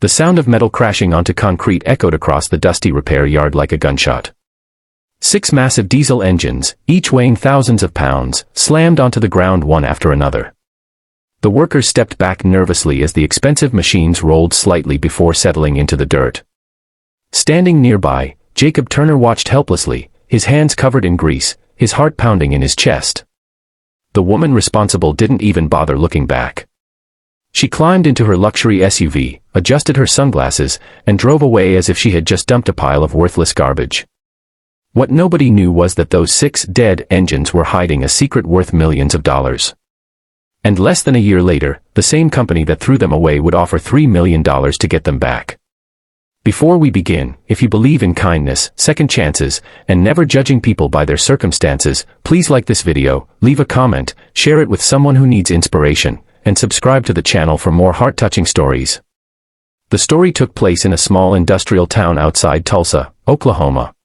The sound of metal crashing onto concrete echoed across the dusty repair yard like a gunshot. 6 massive diesel engines, each weighing thousands of pounds, slammed onto the ground one after another. The workers stepped back nervously as the expensive machines rolled slightly before settling into the dirt. Standing nearby, Jacob Turner watched helplessly, his hands covered in grease, his heart pounding in his chest. The woman responsible didn't even bother looking back. She climbed into her luxury SUV, adjusted her sunglasses, and drove away as if she had just dumped a pile of worthless garbage. What nobody knew was that those 6 dead engines were hiding a secret worth millions of dollars. And less than a year later, the same company that threw them away would offer $3 million to get them back. Before we begin, if you believe in kindness, second chances, and never judging people by their circumstances, please like this video, leave a comment, share it with someone who needs inspiration, and subscribe to the channel for more heart-touching stories. The story took place in a small industrial town outside Tulsa, Oklahoma.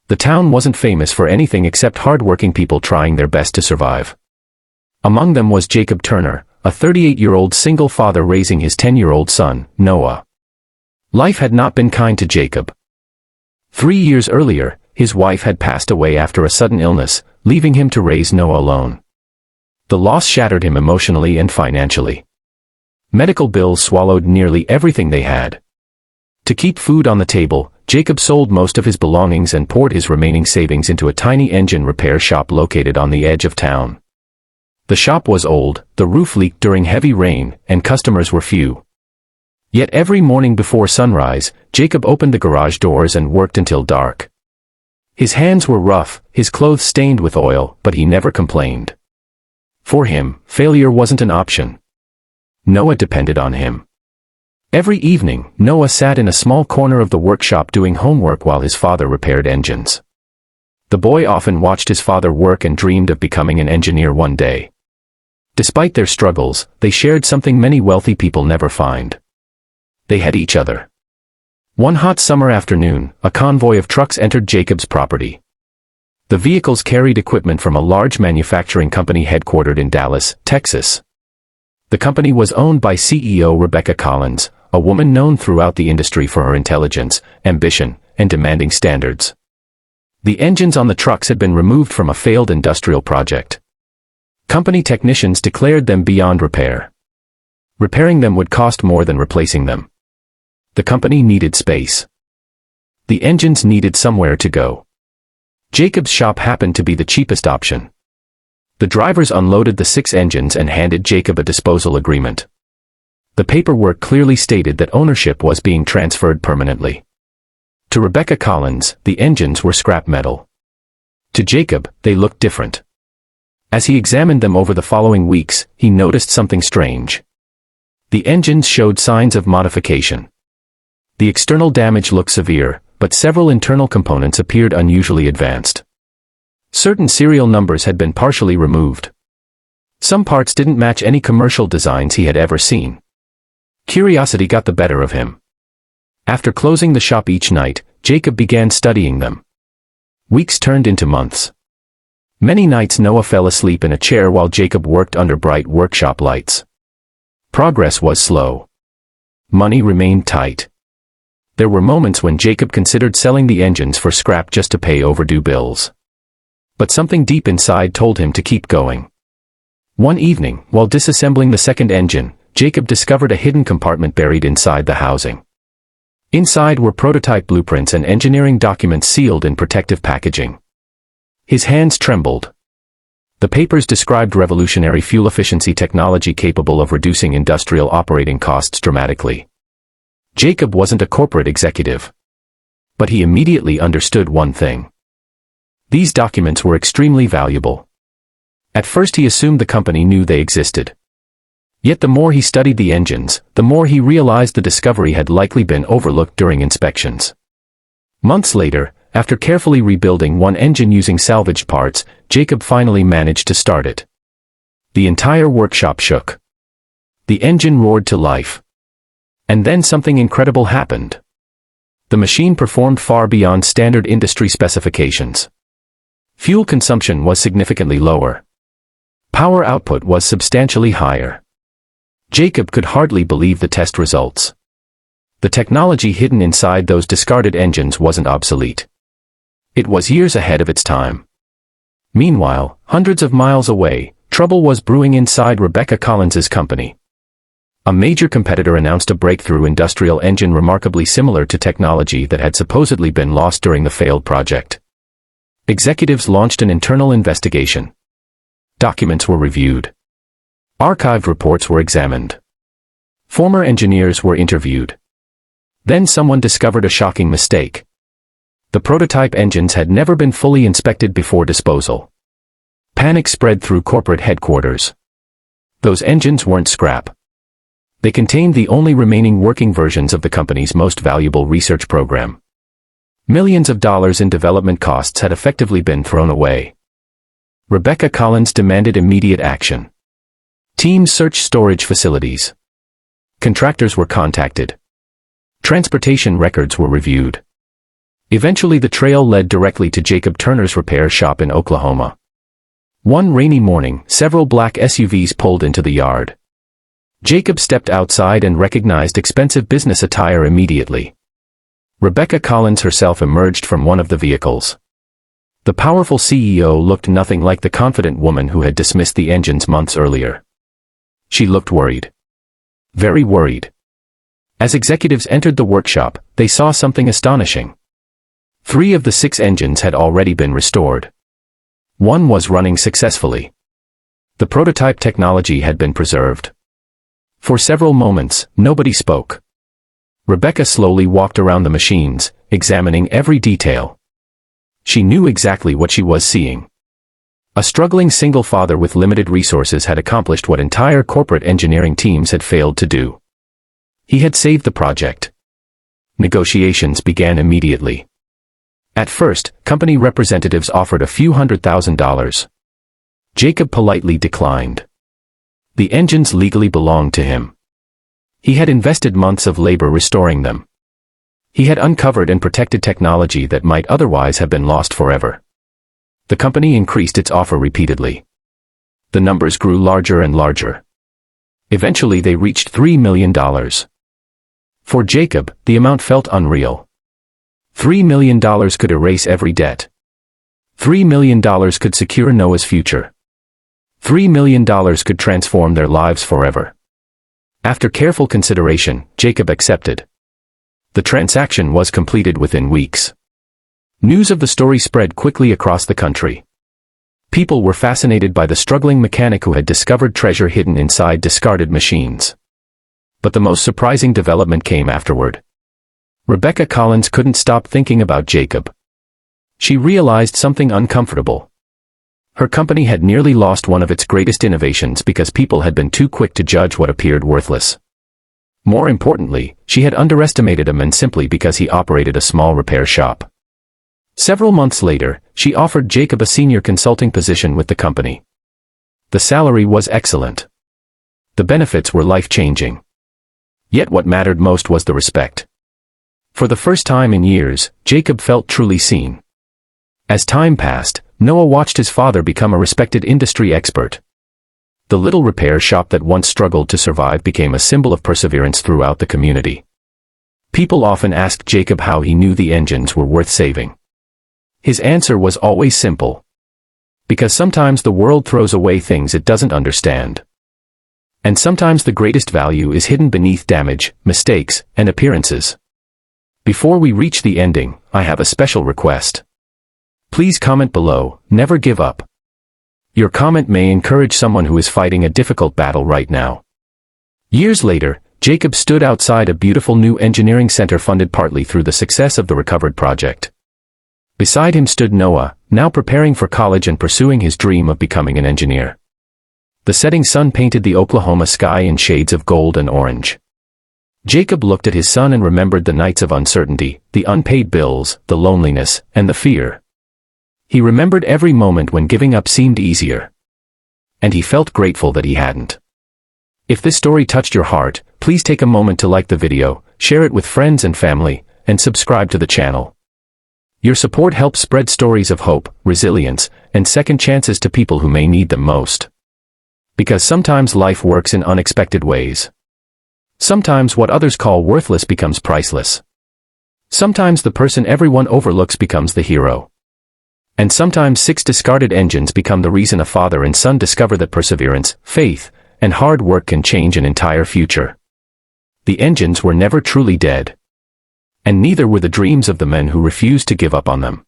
The town wasn't famous for anything except hardworking people trying their best to survive. Among them was Jacob Turner, a 38-year-old single father raising his 10-year-old son, Noah. Life had not been kind to Jacob. 3 years earlier, his wife had passed away after a sudden illness, leaving him to raise Noah alone. The loss shattered him emotionally and financially. Medical bills swallowed nearly everything they had. To keep food on the table, Jacob sold most of his belongings and poured his remaining savings into a tiny engine repair shop located on the edge of town. The shop was old, the roof leaked during heavy rain, and customers were few. Yet every morning before sunrise, Jacob opened the garage doors and worked until dark. His hands were rough, his clothes stained with oil, but he never complained. For him, failure wasn't an option. Noah depended on him. Every evening, Noah sat in a small corner of the workshop doing homework while his father repaired engines. The boy often watched his father work and dreamed of becoming an engineer one day. Despite their struggles, they shared something many wealthy people never find. They had each other. One hot summer afternoon, a convoy of trucks entered Jacob's property. The vehicles carried equipment from a large manufacturing company headquartered in Dallas, Texas. The company was owned by CEO Rebecca Collins, a woman known throughout the industry for her intelligence, ambition, and demanding standards. The engines on the trucks had been removed from a failed industrial project. Company technicians declared them beyond repair. Repairing them would cost more than replacing them. The company needed space. The engines needed somewhere to go. Jacob's shop happened to be the cheapest option. The drivers unloaded the 6 engines and handed Jacob a disposal agreement. The paperwork clearly stated that ownership was being transferred permanently. To Rebecca Collins, the engines were scrap metal. To Jacob, they looked different. As he examined them over the following weeks, he noticed something strange. The engines showed signs of modification. The external damage looked severe, but several internal components appeared unusually advanced. Certain serial numbers had been partially removed. Some parts didn't match any commercial designs he had ever seen. Curiosity got the better of him. After closing the shop each night, Jacob began studying them. Weeks turned into months. Many nights Noah fell asleep in a chair while Jacob worked under bright workshop lights. Progress was slow. Money remained tight. There were moments when Jacob considered selling the engines for scrap just to pay overdue bills. But something deep inside told him to keep going. One evening, while disassembling the second engine, Jacob discovered a hidden compartment buried inside the housing. Inside were prototype blueprints and engineering documents sealed in protective packaging. His hands trembled. The papers described revolutionary fuel efficiency technology capable of reducing industrial operating costs dramatically. Jacob wasn't a corporate executive. But he immediately understood one thing. These documents were extremely valuable. At first he assumed the company knew they existed. Yet the more he studied the engines, the more he realized the discovery had likely been overlooked during inspections. Months later, after carefully rebuilding one engine using salvaged parts, Jacob finally managed to start it. The entire workshop shook. The engine roared to life. And then something incredible happened. The machine performed far beyond standard industry specifications. Fuel consumption was significantly lower. Power output was substantially higher. Jacob could hardly believe the test results. The technology hidden inside those discarded engines wasn't obsolete. It was years ahead of its time. Meanwhile, hundreds of miles away, trouble was brewing inside Rebecca Collins's company. A major competitor announced a breakthrough industrial engine remarkably similar to technology that had supposedly been lost during the failed project. Executives launched an internal investigation. Documents were reviewed. Archived reports were examined. Former engineers were interviewed. Then someone discovered a shocking mistake. The prototype engines had never been fully inspected before disposal. Panic spread through corporate headquarters. Those engines weren't scrap. They contained the only remaining working versions of the company's most valuable research program. Millions of dollars in development costs had effectively been thrown away. Rebecca Collins demanded immediate action. Teams searched storage facilities. Contractors were contacted. Transportation records were reviewed. Eventually the trail led directly to Jacob Turner's repair shop in Oklahoma. One rainy morning, several black SUVs pulled into the yard. Jacob stepped outside and recognized expensive business attire immediately. Rebecca Collins herself emerged from one of the vehicles. The powerful CEO looked nothing like the confident woman who had dismissed the engines months earlier. She looked worried. Very worried. As executives entered the workshop, they saw something astonishing. 3 of the 6 engines had already been restored. One was running successfully. The prototype technology had been preserved. For several moments, nobody spoke. Rebecca slowly walked around the machines, examining every detail. She knew exactly what she was seeing. A struggling single father with limited resources had accomplished what entire corporate engineering teams had failed to do. He had saved the project. Negotiations began immediately. At first, company representatives offered a few $100,000. Jacob politely declined. The engines legally belonged to him. He had invested months of labor restoring them. He had uncovered and protected technology that might otherwise have been lost forever. The company increased its offer repeatedly. The numbers grew larger and larger. Eventually they reached $3 million. For Jacob, the amount felt unreal. $3 million could erase every debt. $3 million could secure Noah's future. $3 million could transform their lives forever. After careful consideration, Jacob accepted. The transaction was completed within weeks. News of the story spread quickly across the country. People were fascinated by the struggling mechanic who had discovered treasure hidden inside discarded machines. But the most surprising development came afterward. Rebecca Collins couldn't stop thinking about Jacob. She realized something uncomfortable. Her company had nearly lost one of its greatest innovations because people had been too quick to judge what appeared worthless. More importantly, she had underestimated a man simply because he operated a small repair shop. Several months later, she offered Jacob a senior consulting position with the company. The salary was excellent. The benefits were life-changing. Yet what mattered most was the respect. For the first time in years, Jacob felt truly seen. As time passed, Noah watched his father become a respected industry expert. The little repair shop that once struggled to survive became a symbol of perseverance throughout the community. People often asked Jacob how he knew the engines were worth saving. His answer was always simple. Because sometimes the world throws away things it doesn't understand. And sometimes the greatest value is hidden beneath damage, mistakes, and appearances. Before we reach the ending, I have a special request. Please comment below, never give up. Your comment may encourage someone who is fighting a difficult battle right now. Years later, Jacob stood outside a beautiful new engineering center funded partly through the success of the recovered project. Beside him stood Noah, now preparing for college and pursuing his dream of becoming an engineer. The setting sun painted the Oklahoma sky in shades of gold and orange. Jacob looked at his son and remembered the nights of uncertainty, the unpaid bills, the loneliness, and the fear. He remembered every moment when giving up seemed easier. And he felt grateful that he hadn't. If this story touched your heart, please take a moment to like the video, share it with friends and family, and subscribe to the channel. Your support helps spread stories of hope, resilience, and second chances to people who may need them most. Because sometimes life works in unexpected ways. Sometimes what others call worthless becomes priceless. Sometimes the person everyone overlooks becomes the hero. And sometimes 6 discarded engines become the reason a father and son discover that perseverance, faith, and hard work can change an entire future. The engines were never truly dead. And neither were the dreams of the men who refused to give up on them.